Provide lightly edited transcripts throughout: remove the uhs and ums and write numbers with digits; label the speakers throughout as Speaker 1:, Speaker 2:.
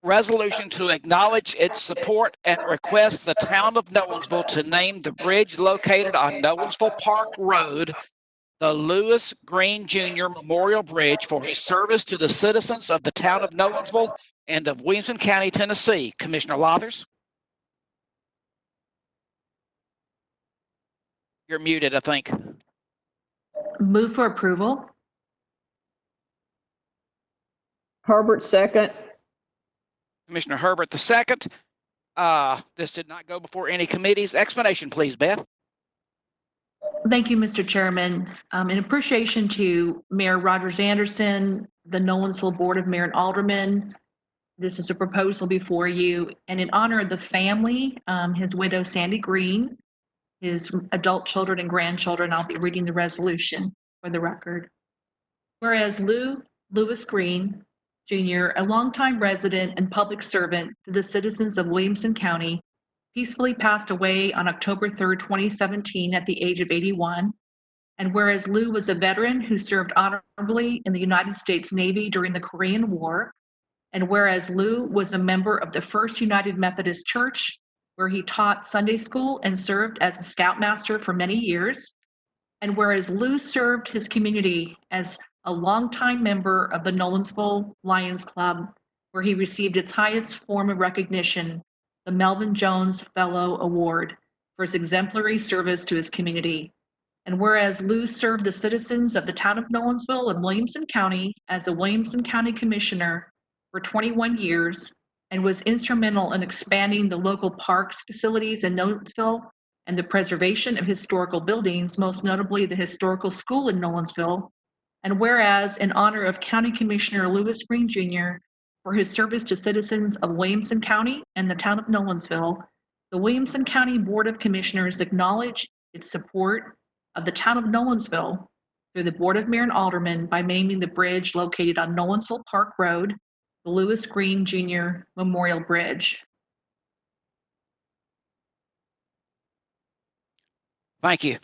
Speaker 1: Resolution to acknowledge its support and request the town of Nolensville to name the bridge located on Nolensville Park Road the Lewis Green Jr. Memorial Bridge for his service to the citizens of the town of Nolensville and of Williamson County, Tennessee. Commissioner Lothers? You're muted, I think.
Speaker 2: Move for approval.
Speaker 3: Herbert, second.
Speaker 1: Commissioner Herbert, the second. This did not go before any committees. Explanation, please, Beth.
Speaker 2: Thank you, Mr. Chairman. In appreciation to Mayor Rogers Anderson, the Nolensville Board of Mayor and Aldermen, this is a proposal before you. And in honor of the family, his widow, Sandy Green, his adult children and grandchildren, I'll be reading the resolution for the record. Whereas Lewis Green, Jr., a longtime resident and public servant to the citizens of Williamson County, peacefully passed away on October 3rd, 2017 at the age of 81. And whereas Lou was a veteran who served honorably in the United States Navy during the Korean War, and whereas Lou was a member of the First United Methodist Church, where he taught Sunday school and served as a scoutmaster for many years, and whereas Lou served his community as a longtime member of the Nolensville Lions Club, where he received its highest form of recognition, the Melvin Jones Fellow Award, for his exemplary service to his community. And whereas Lou served the citizens of the town of Nolensville and Williamson County as a Williamson County Commissioner for 21 years and was instrumental in expanding the local parks facilities in Nolensville and the preservation of historical buildings, most notably the historical school in Nolensville. And whereas in honor of County Commissioner Lewis Green Jr. for his service to citizens of Williamson County and the town of Nolensville, the Williamson County Board of Commissioners acknowledge its support of the town of Nolensville through the Board of Mayor and Aldermen by naming the bridge located on Nolensville Park Road, the Lewis Green Jr. Memorial Bridge.
Speaker 1: Thank you.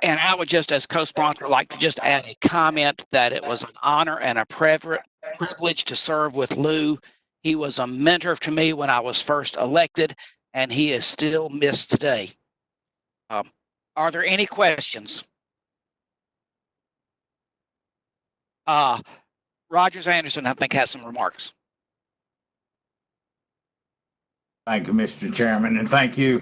Speaker 1: And I would just, as co-sponsor, like to just add a comment that it was an honor and a privilege to serve with Lou. He was a mentor to me when I was first elected, and he is still missed today. Are there any questions? Rogers Anderson, I think, has some remarks.
Speaker 4: Thank you, Mr. Chairman, and thank you,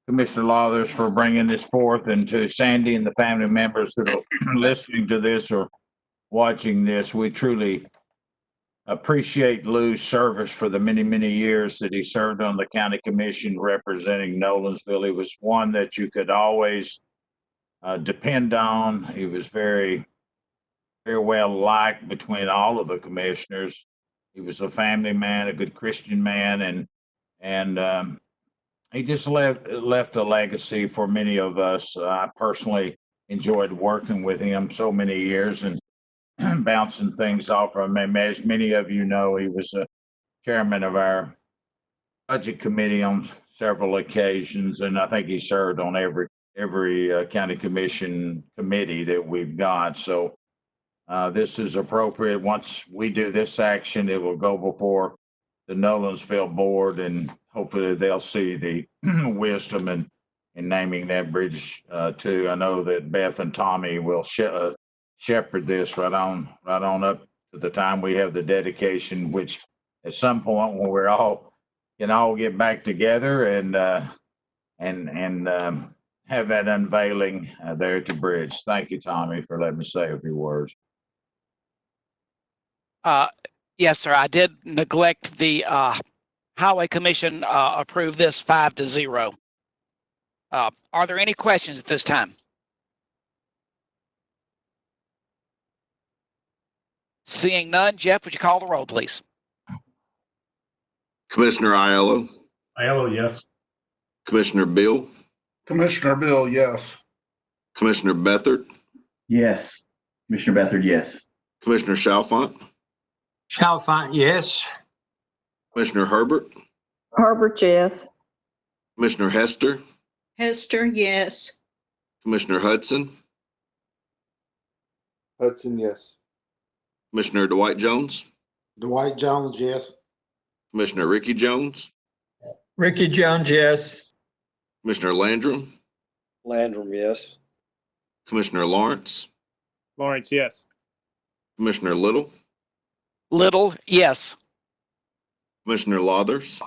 Speaker 4: Commissioner Lothers, for bringing this forth, and to Sandy and the family members that are listening to this or watching this. We truly appreciate Lou's service for the many, many years that he served on the county commission representing Nolensville. He was one that you could always depend on. He was very, very well liked between all of the commissioners. He was a family man, a good Christian man, and he just left a legacy for many of us. I personally enjoyed working with him so many years and bouncing things off of him. As many of you know, he was a chairman of our budget committee on several occasions, and I think he served on every county commission committee that we've got. So this is appropriate. Once we do this action, it will go before the Nolensville board, and hopefully they'll see the wisdom in naming that bridge too. I know that Beth and Tommy will shepherd this right on up to the time we have the dedication, which at some point when we're all can all get back together and have that unveiling there at the bridge. Thank you, Tommy, for letting me say a few words.
Speaker 1: Yes, sir. I did neglect the Highway Commission approved this 5-0. Are there any questions at this time? Seeing none, Jeff, would you call the roll, please?
Speaker 5: Commissioner Aiello.
Speaker 6: Aiello, yes.
Speaker 5: Commissioner Bill.
Speaker 7: Commissioner Bill, yes.
Speaker 5: Commissioner Bethard.
Speaker 8: Yes. Commissioner Bethard, yes.
Speaker 5: Commissioner Chalfant.
Speaker 9: Chalfant, yes.
Speaker 5: Commissioner Herbert.
Speaker 3: Herbert, yes.
Speaker 5: Commissioner Hester.
Speaker 10: Hester, yes.
Speaker 5: Commissioner Hudson.
Speaker 7: Hudson, yes.
Speaker 5: Commissioner Dwight Jones.
Speaker 7: Dwight Jones, yes.
Speaker 5: Commissioner Ricky Jones,
Speaker 9: Ricky Jones, yes.
Speaker 5: Commissioner Landrum,
Speaker 6: Landrum, yes.
Speaker 5: Commissioner Lawrence,
Speaker 6: Lawrence, yes.
Speaker 5: Commissioner Little,
Speaker 1: Little, yes.
Speaker 5: Commissioner Lathers,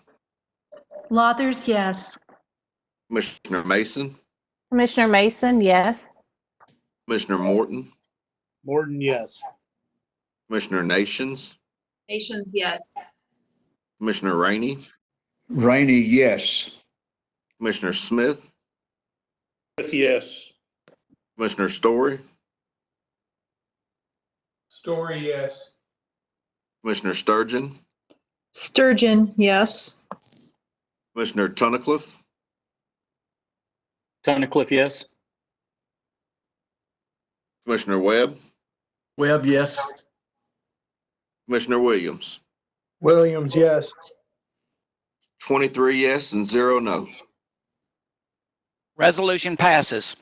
Speaker 2: Lathers, yes.
Speaker 5: Commissioner Mason,
Speaker 11: Commissioner Mason, yes.
Speaker 5: Commissioner Morton,
Speaker 6: Morton, yes.
Speaker 5: Commissioner Nations,
Speaker 11: Nations, yes.
Speaker 5: Commissioner Rainey,
Speaker 9: Rainey, yes.
Speaker 5: Commissioner Smith,
Speaker 6: Yes.
Speaker 5: Commissioner Story,
Speaker 6: Story, yes.
Speaker 5: Commissioner Sturgeon,
Speaker 10: Sturgeon, yes.
Speaker 5: Commissioner Tunnicliff,
Speaker 6: Tunnicliff, yes.
Speaker 5: Commissioner Webb,
Speaker 9: Webb, yes.
Speaker 5: Commissioner Williams.
Speaker 6: Williams, yes.
Speaker 5: 23 yes and 0 no.
Speaker 1: Resolution passes.